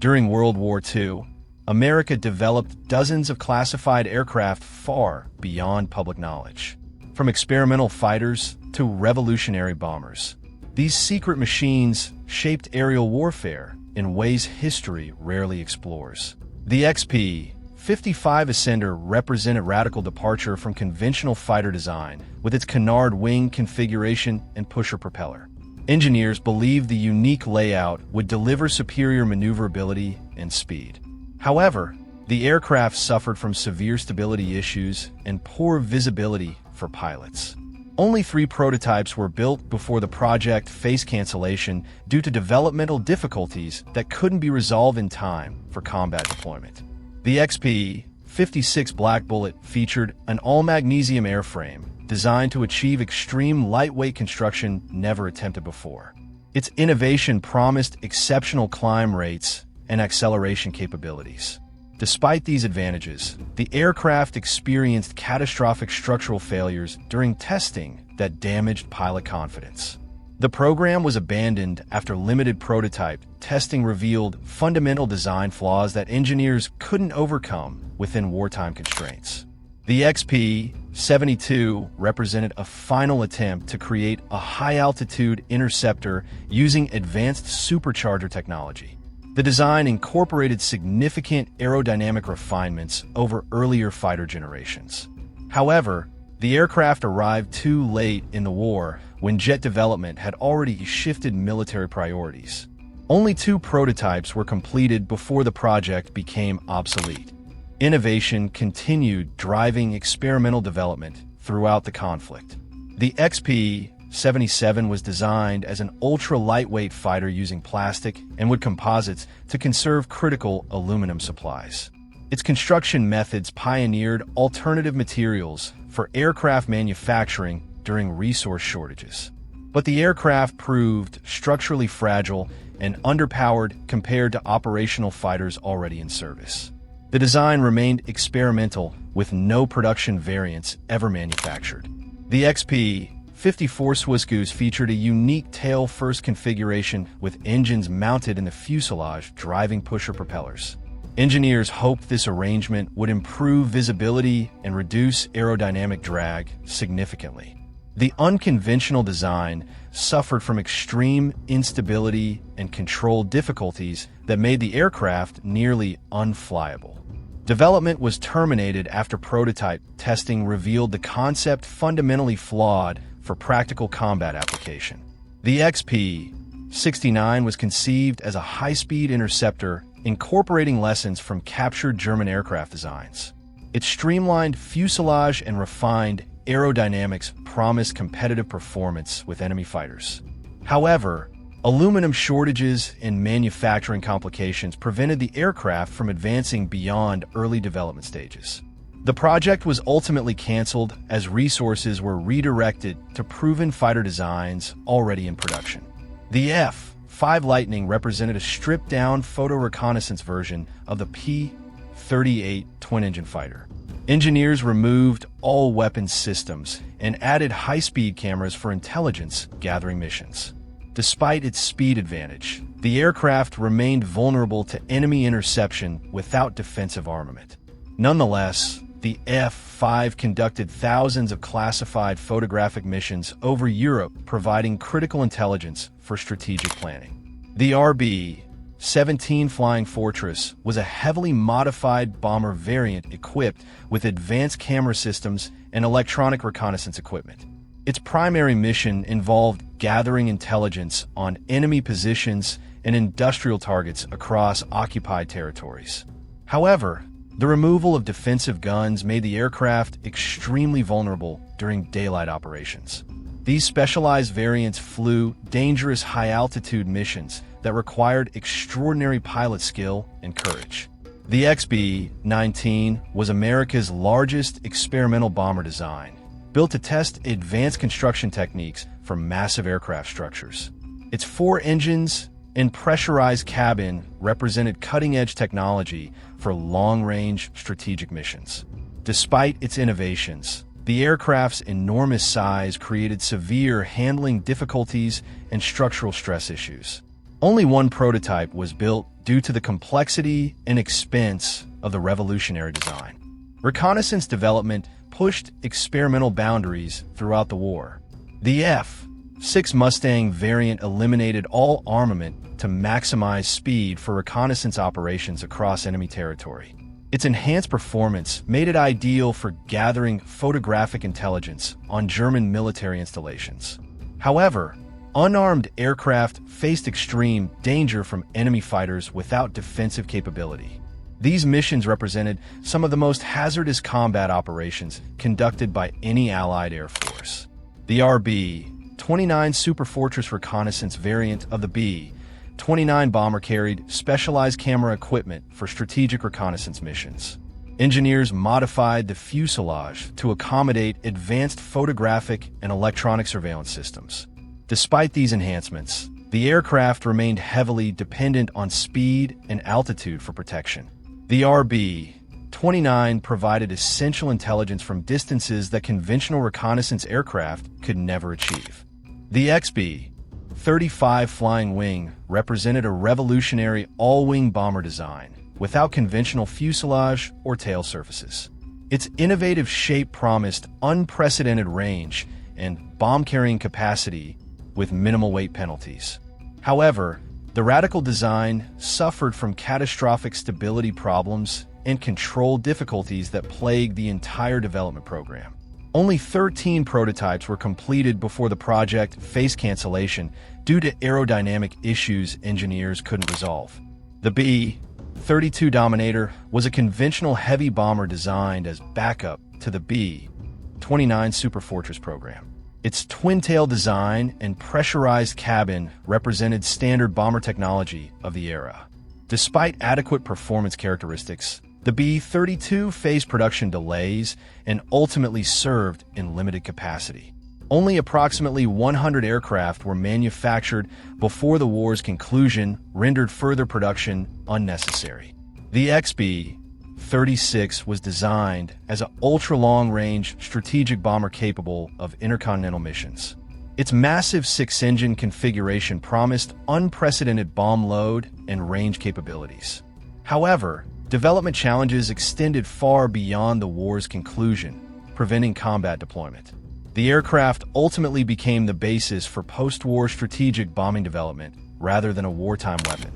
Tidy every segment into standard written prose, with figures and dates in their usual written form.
During World War II, America developed dozens of classified aircraft far beyond public knowledge. From experimental fighters to revolutionary bombers, these secret machines shaped aerial warfare in ways history rarely explores. The XP-55 Ascender represented radical departure from conventional fighter design with its canard wing configuration and pusher propeller. Engineers believed the unique layout would deliver superior maneuverability and speed. However, the aircraft suffered from severe stability issues and poor visibility for pilots. Only 3 prototypes were built before the project faced cancellation due to developmental difficulties that couldn't be resolved in time for combat deployment. The XP-56 Black Bullet featured an all-magnesium airframe designed to achieve extreme lightweight construction never attempted before. Its innovation promised exceptional climb rates and acceleration capabilities. Despite these advantages, the aircraft experienced catastrophic structural failures during testing that damaged pilot confidence. The program was abandoned after limited prototype testing revealed fundamental design flaws that engineers couldn't overcome within wartime constraints. The XP-72 represented a final attempt to create a high-altitude interceptor using advanced supercharger technology. The design incorporated significant aerodynamic refinements over earlier fighter generations. However, the aircraft arrived too late in the war when jet development had already shifted military priorities. Only 2 prototypes were completed before the project became obsolete. Innovation continued driving experimental development throughout the conflict. The XP-77 was designed as an ultra-lightweight fighter using plastic and wood composites to conserve critical aluminum supplies. Its construction methods pioneered alternative materials for aircraft manufacturing during resource shortages. But the aircraft proved structurally fragile and underpowered compared to operational fighters already in service. The design remained experimental, with no production variants ever manufactured. The XP-54 Swoose Goose featured a unique tail-first configuration with engines mounted in the fuselage driving pusher propellers. Engineers hoped this arrangement would improve visibility and reduce aerodynamic drag significantly. The unconventional design suffered from extreme instability and control difficulties that made the aircraft nearly unflyable. Development was terminated after prototype testing revealed the concept fundamentally flawed for practical combat application. The XP-69 was conceived as a high-speed interceptor incorporating lessons from captured German aircraft designs. Its streamlined fuselage and refined aerodynamics promised competitive performance with enemy fighters. However, aluminum shortages and manufacturing complications prevented the aircraft from advancing beyond early development stages. The project was ultimately canceled as resources were redirected to proven fighter designs already in production. The F-5 Lightning represented a stripped-down photo reconnaissance version of the P-38 twin-engine fighter. Engineers removed all weapons systems and added high-speed cameras for intelligence-gathering missions. Despite its speed advantage, the aircraft remained vulnerable to enemy interception without defensive armament. Nonetheless, the F-5 conducted thousands of classified photographic missions over Europe, providing critical intelligence for strategic planning. The RB-29 Flying Fortress was a heavily modified bomber variant equipped with advanced camera systems and electronic reconnaissance equipment. Its primary mission involved gathering intelligence on enemy positions and industrial targets across occupied territories. However, the removal of defensive guns made the aircraft extremely vulnerable during daylight operations. These specialized variants flew dangerous high-altitude missions that required extraordinary pilot skill and courage. The XB-19 was America's largest experimental bomber design, built to test advanced construction techniques for massive aircraft structures. Its 4 engines and pressurized cabin represented cutting-edge technology for long-range strategic missions. Despite its innovations, the aircraft's enormous size created severe handling difficulties and structural stress issues. Only 1 prototype was built due to the complexity and expense of the revolutionary design. Reconnaissance development pushed experimental boundaries throughout the war. The F-6 Mustang variant eliminated all armament to maximize speed for reconnaissance operations across enemy territory. Its enhanced performance made it ideal for gathering photographic intelligence on German military installations. However, unarmed aircraft faced extreme danger from enemy fighters without defensive capability. These missions represented some of the most hazardous combat operations conducted by any Allied Air Force. The RB-29 Superfortress reconnaissance variant of the B-29 bomber carried specialized camera equipment for strategic reconnaissance missions. Engineers modified the fuselage to accommodate advanced photographic and electronic surveillance systems. Despite these enhancements, the aircraft remained heavily dependent on speed and altitude for protection. The RB-29 provided essential intelligence from distances that conventional reconnaissance aircraft could never achieve. The XP-35 flying wing represented a revolutionary all-wing bomber design without conventional fuselage or tail surfaces. Its innovative shape promised unprecedented range and bomb-carrying capacity with minimal weight penalties. However, the radical design suffered from catastrophic stability problems and control difficulties that plagued the entire development program. Only 13 prototypes were completed before the project faced cancellation due to aerodynamic issues engineers couldn't resolve. The B-32 Dominator was a conventional heavy bomber designed as backup to the B-29 Superfortress program. Its twin-tail design and pressurized cabin represented standard bomber technology of the era. Despite adequate performance characteristics, the B-32 faced production delays and ultimately served in limited capacity. Only approximately 100 aircraft were manufactured before the war's conclusion, rendered further production unnecessary. The XP-36 was designed as an ultra-long-range strategic bomber capable of intercontinental missions. Its massive six-engine configuration promised unprecedented bomb load and range capabilities. However, development challenges extended far beyond the war's conclusion, preventing combat deployment. The aircraft ultimately became the basis for post-war strategic bombing development rather than a wartime weapon.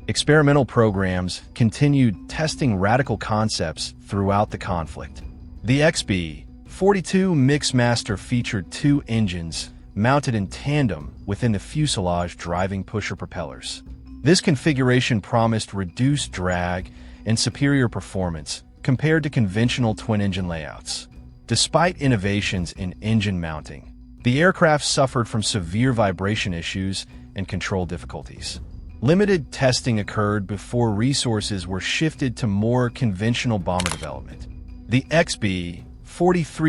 Experimental programs continued testing radical concepts throughout the conflict. The XP-42 Mixmaster featured two engines mounted in tandem within the fuselage driving pusher propellers. This configuration promised reduced drag and superior performance compared to conventional twin-engine layouts. Despite innovations in engine mounting, the aircraft suffered from severe vibration issues and control difficulties. Limited testing occurred before resources were shifted to more conventional bomber development. The XB-43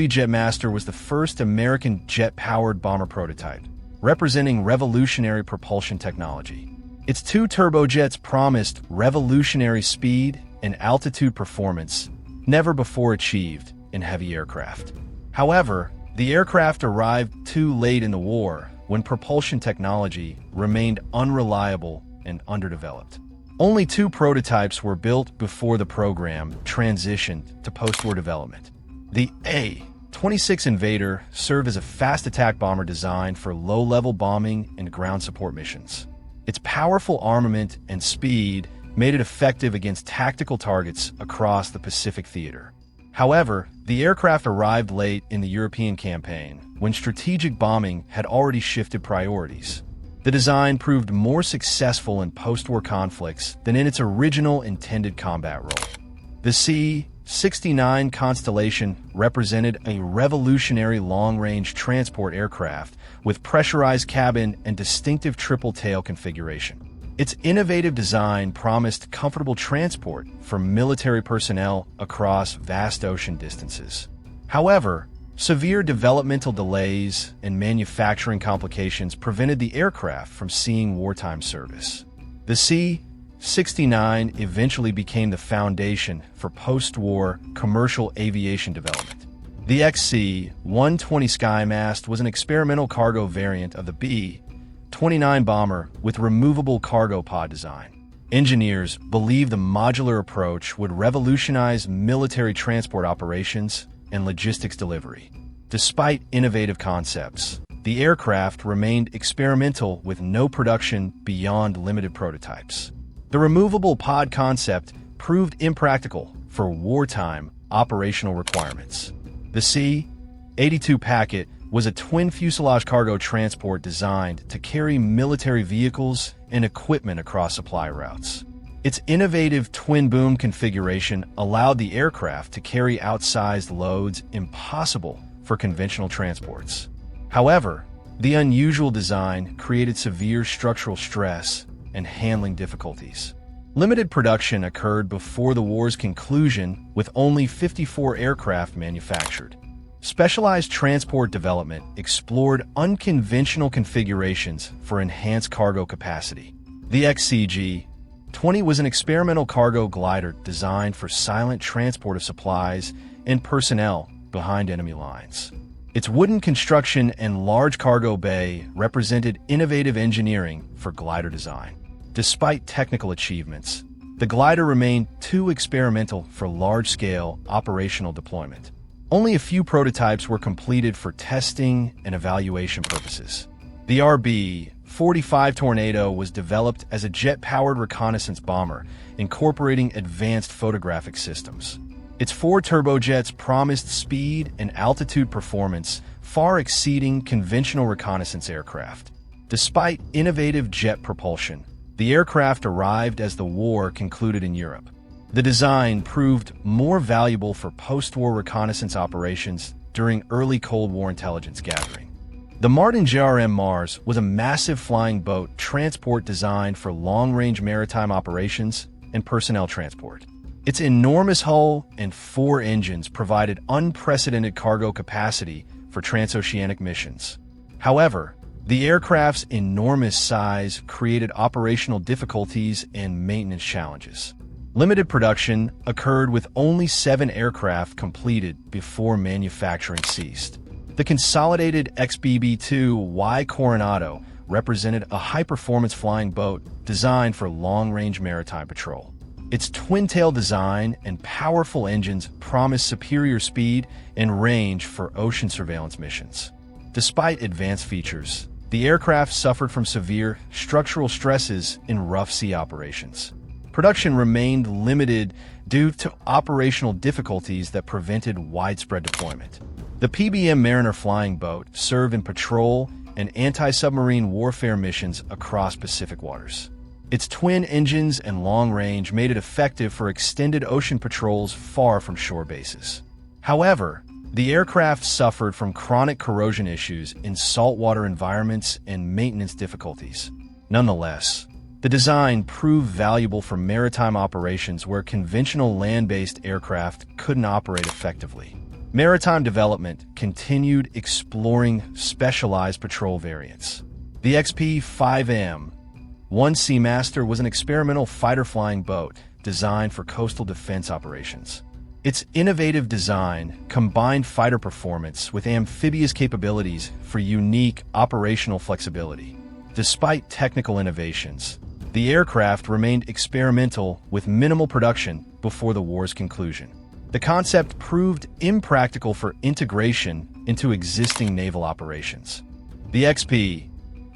Jetmaster was the first American jet-powered bomber prototype, representing revolutionary propulsion technology. Its two turbojets promised revolutionary speed and altitude performance never before achieved in heavy aircraft. However, the aircraft arrived too late in the war when propulsion technology remained unreliable and underdeveloped. Only two prototypes were built before the program transitioned to post-war development. The A-26 Invader served as a fast attack bomber designed for low-level bombing and ground support missions. Its powerful armament and speed made it effective against tactical targets across the Pacific theater. However, the aircraft arrived late in the European campaign when strategic bombing had already shifted priorities. The design proved more successful in post-war conflicts than in its original intended combat role. The C-69 Constellation represented a revolutionary long-range transport aircraft with pressurized cabin and distinctive triple-tail configuration. Its innovative design promised comfortable transport for military personnel across vast ocean distances. However, severe developmental delays and manufacturing complications prevented the aircraft from seeing wartime service. The C-69 eventually became the foundation for post-war commercial aviation development. The XC-120 Skymast was an experimental cargo variant of the B-29 bomber with removable cargo pod design. Engineers believe the modular approach would revolutionize military transport operations and logistics delivery. Despite innovative concepts, the aircraft remained experimental with no production beyond limited prototypes. The removable pod concept proved impractical for wartime operational requirements. The C-82 Packet was a twin fuselage cargo transport designed to carry military vehicles and equipment across supply routes. Its innovative twin-boom configuration allowed the aircraft to carry outsized loads impossible for conventional transports. However, the unusual design created severe structural stress and handling difficulties. Limited production occurred before the war's conclusion, with only 54 aircraft manufactured. Specialized transport development explored unconventional configurations for enhanced cargo capacity. The XCG-20 was an experimental cargo glider designed for silent transport of supplies and personnel behind enemy lines. Its wooden construction and large cargo bay represented innovative engineering for glider design. Despite technical achievements, the glider remained too experimental for large-scale operational deployment. Only a few prototypes were completed for testing and evaluation purposes. The RB-45 Tornado was developed as a jet-powered reconnaissance bomber, incorporating advanced photographic systems. Its 4 turbojets promised speed and altitude performance far exceeding conventional reconnaissance aircraft. Despite innovative jet propulsion, the aircraft arrived as the war concluded in Europe. The design proved more valuable for post-war reconnaissance operations during early Cold War intelligence gathering. The Martin JRM Mars was a massive flying boat transport designed for long-range maritime operations and personnel transport. Its enormous hull and 4 engines provided unprecedented cargo capacity for transoceanic missions. However, the aircraft's enormous size created operational difficulties and maintenance challenges. Limited production occurred with only 7 aircraft completed before manufacturing ceased. The consolidated XB-52 Coronado represented a high-performance flying boat designed for long-range maritime patrol. Its twin-tail design and powerful engines promised superior speed and range for ocean surveillance missions. Despite advanced features, the aircraft suffered from severe structural stresses in rough sea operations. Production remained limited due to operational difficulties that prevented widespread deployment. The PBM Mariner flying boat served in patrol and anti-submarine warfare missions across Pacific waters. Its twin engines and long range made it effective for extended ocean patrols far from shore bases. However, the aircraft suffered from chronic corrosion issues in saltwater environments and maintenance difficulties. Nonetheless, the design proved valuable for maritime operations where conventional land-based aircraft couldn't operate effectively. Maritime development continued exploring specialized patrol variants. The XP-5M Seamaster was an experimental fighter-flying boat designed for coastal defense operations. Its innovative design combined fighter performance with amphibious capabilities for unique operational flexibility. Despite technical innovations, the aircraft remained experimental with minimal production before the war's conclusion. The concept proved impractical for integration into existing naval operations. The XP-59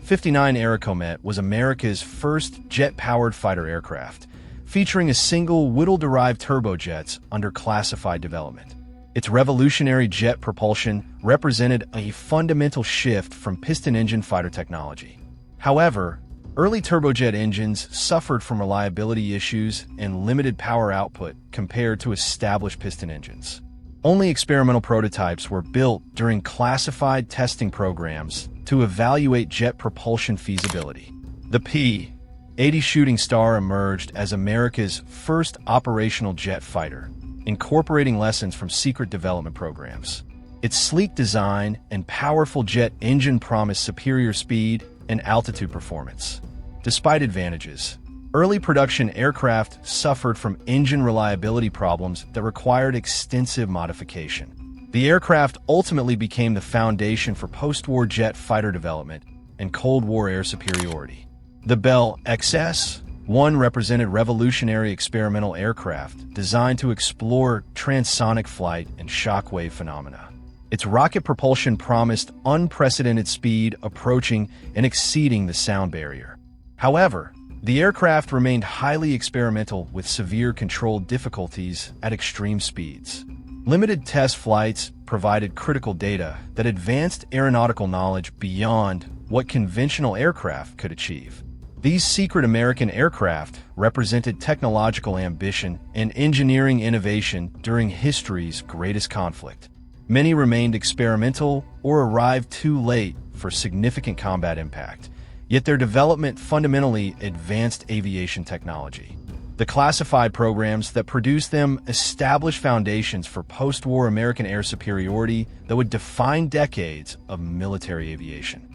Aerocomet was America's first jet-powered fighter aircraft, featuring a single Whittle-derived turbojets under classified development. Its revolutionary jet propulsion represented a fundamental shift from piston engine fighter technology. However, early turbojet engines suffered from reliability issues and limited power output compared to established piston engines. Only experimental prototypes were built during classified testing programs to evaluate jet propulsion feasibility. The P-80 Shooting Star emerged as America's first operational jet fighter, incorporating lessons from secret development programs. Its sleek design and powerful jet engine promised superior speed and altitude performance. Despite advantages, early production aircraft suffered from engine reliability problems that required extensive modification. The aircraft ultimately became the foundation for post-war jet fighter development and Cold War air superiority. The Bell XS One represented revolutionary experimental aircraft designed to explore transonic flight and shockwave phenomena. Its rocket propulsion promised unprecedented speed, approaching and exceeding the sound barrier. However, the aircraft remained highly experimental with severe control difficulties at extreme speeds. Limited test flights provided critical data that advanced aeronautical knowledge beyond what conventional aircraft could achieve. These secret American aircraft represented technological ambition and engineering innovation during history's greatest conflict. Many remained experimental or arrived too late for significant combat impact, yet their development fundamentally advanced aviation technology. The classified programs that produced them established foundations for post-war American air superiority that would define decades of military aviation.